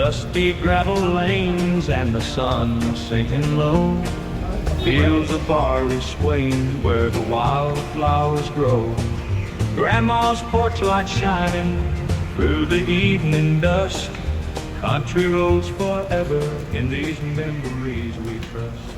Dusty gravel lanes and the sun sinking low. Fields of barley swaying where the wildflowers grow. Grandma's porch light shining through the evening dusk. Country roads forever in these memories we trust.